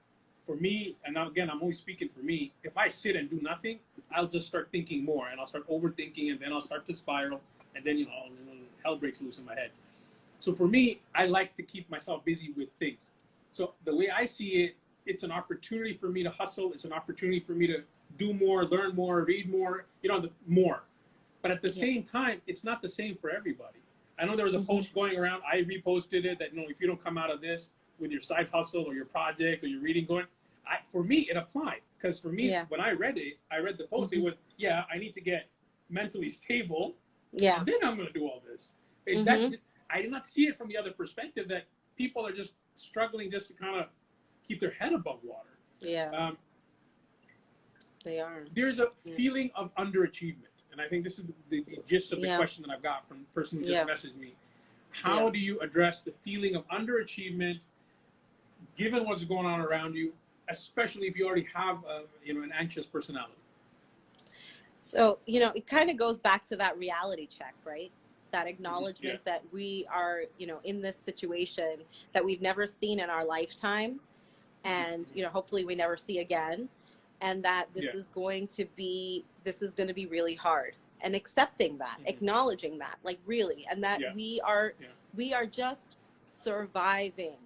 for me, and now again, I'm only speaking for me, if I sit and do nothing, I'll just start thinking more, and I'll start overthinking, and then I'll start to spiral, and then, you know, hell breaks loose in my head. So for me, I like to keep myself busy with things. So the way I see it, it's an opportunity for me to hustle. It's an opportunity for me to do more, learn more, read more, you know, more. But at the same time, it's not the same for everybody. I know there was a post going around, I reposted it, that, you know, if you don't come out of this with your side hustle or your project or your reading going, for me, it applied. Because for me, when I read the post, it was, I need to get mentally stable, and then I'm going to do all this. I did not see it from the other perspective, that people are just struggling just to kind of keep their head above water. They are. There's a feeling of underachievement. And I think this is the gist of the question that I've got from the person who just messaged me. How do you address the feeling of underachievement, given what's going on around you, especially if you already have you know, an anxious personality? So, you know, it kind of goes back to that reality check, right? That acknowledgement that we are, you know, in this situation that we've never seen in our lifetime, and, you know, hopefully we never see again, and that this is going to be really hard, and accepting that, acknowledging that, like, really, and that we are just surviving.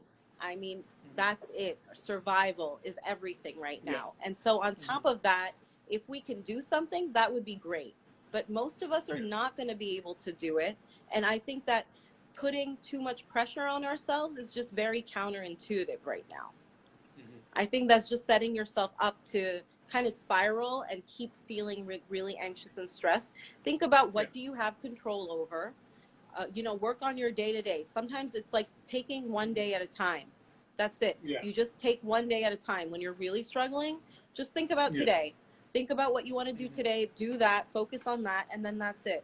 I mean, that's it. Survival is everything right now. And so on top of that, if we can do something, that would be great. But most of us are not going to be able to do it. And I think that putting too much pressure on ourselves is just very counterintuitive right now. I think that's just setting yourself up to kind of spiral and keep feeling really anxious and stressed. Think about what do you have control over. You know, work on your day-to-day. Sometimes it's like taking one day at a time. That's it. You just take one day at a time. When you're really struggling, just think about today. Think about what you want to do today. Do that. Focus on that, and then that's it.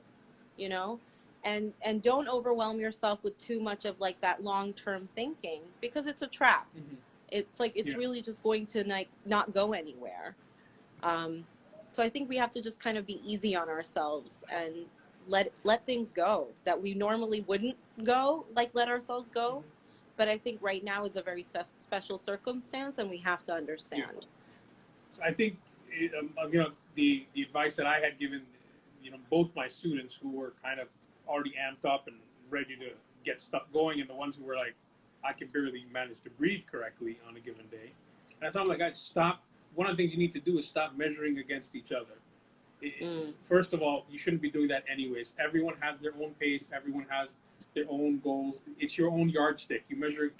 You know, and don't overwhelm yourself with too much of like that long-term thinking, because it's a trap. It's like it's really just going to like not go anywhere. So I think we have to just kind of be easy on ourselves and let things go that we normally wouldn't go, like let ourselves go. But I think right now is a very special circumstance, and we have to understand. So I think, you know, the advice that I had given, you know, both my students who were kind of already amped up and ready to get stuff going, and the ones who were like, I can barely manage to breathe correctly on a given day. And I thought, like, I'd stop. One of the things you need to do is stop measuring against each other. First of all, you shouldn't be doing that anyways. Everyone has their own pace. Everyone has their own goals. It's your own yardstick. You measure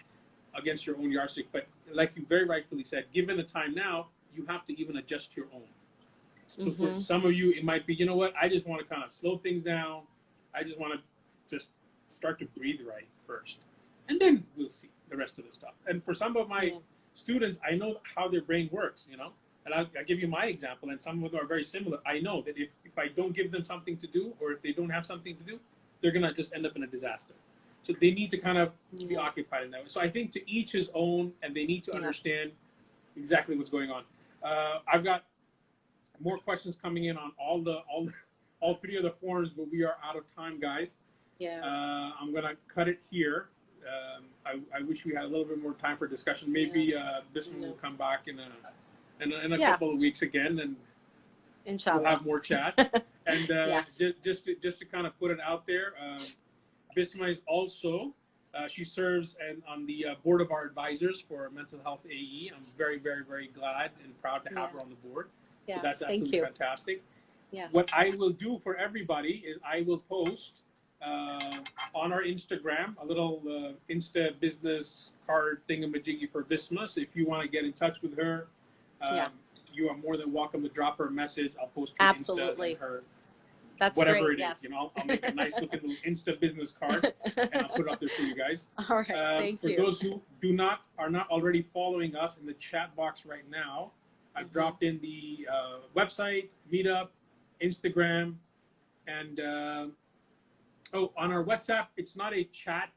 against your own yardstick. But like you very rightfully said, given the time now, you have to even adjust your own. So for some of you, it might be, you know what, I just want to kind of slow things down. I just want to just start to breathe right first. And then we'll see the rest of the stuff. And for some of my students, I know how their brain works, you know. And I'll give you my example, and some of them are very similar. I know that if I don't give them something to do, or if they don't have something to do, they're going to just end up in a disaster. So they need to kind of be occupied in that way. So I think to each his own, and they need to understand exactly what's going on. I've got more questions coming in on all three of the forums, but we are out of time, guys. Yeah. I'm gonna cut it here. I wish we had a little bit more time for discussion. Maybe Bisma will come back in a couple of weeks again, and Inshallah. we'll have more chats. And just to kind of put it out there, Bisma is also she serves on the board of our advisors for mental health AE. I'm very, very, very glad and proud to have her on the board. Yeah. So that's absolutely fantastic. Yes. What I will do for everybody is I will post on our Instagram a little Insta business card thingamajiggy for Bisma. So if you want to get in touch with her, you are more than welcome to drop her a message. I'll post her Insta and her whatever great, it is. You know, I'll make a nice looking little Insta business card and I'll put it up there for you guys. All right, thank you. For those who are not already following us in the chat box right now, I've dropped in the website, Meetup, Instagram, and on our WhatsApp, it's not a chat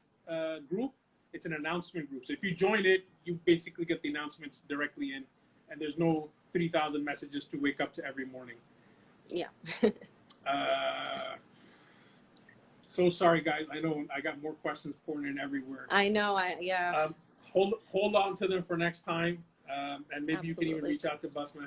group, it's an announcement group. So if you join it, you basically get the announcements directly in, and there's no 3,000 messages to wake up to every morning. Yeah. So sorry, guys. I know I got more questions pouring in everywhere. I know. Hold on to them for next time, and maybe you can even reach out to Bisma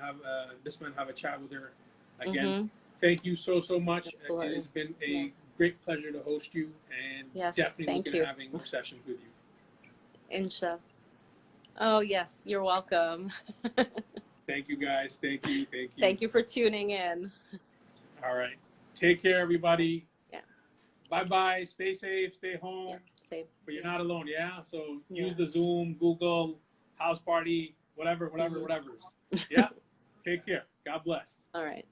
and have a chat with her again. Thank you so much. Absolutely. It has been a great pleasure to host you, and definitely looking at having more sessions with you. Inshallah. Oh yes, you're welcome. Thank you, guys. Thank you. Thank you for tuning in. All right. Take care, everybody. Yeah. Bye-bye. Stay safe. Stay home. Yeah, safe. But you're not alone, yeah? So use the Zoom, Google, House Party, whatever. Yeah? Take care. God bless. All right.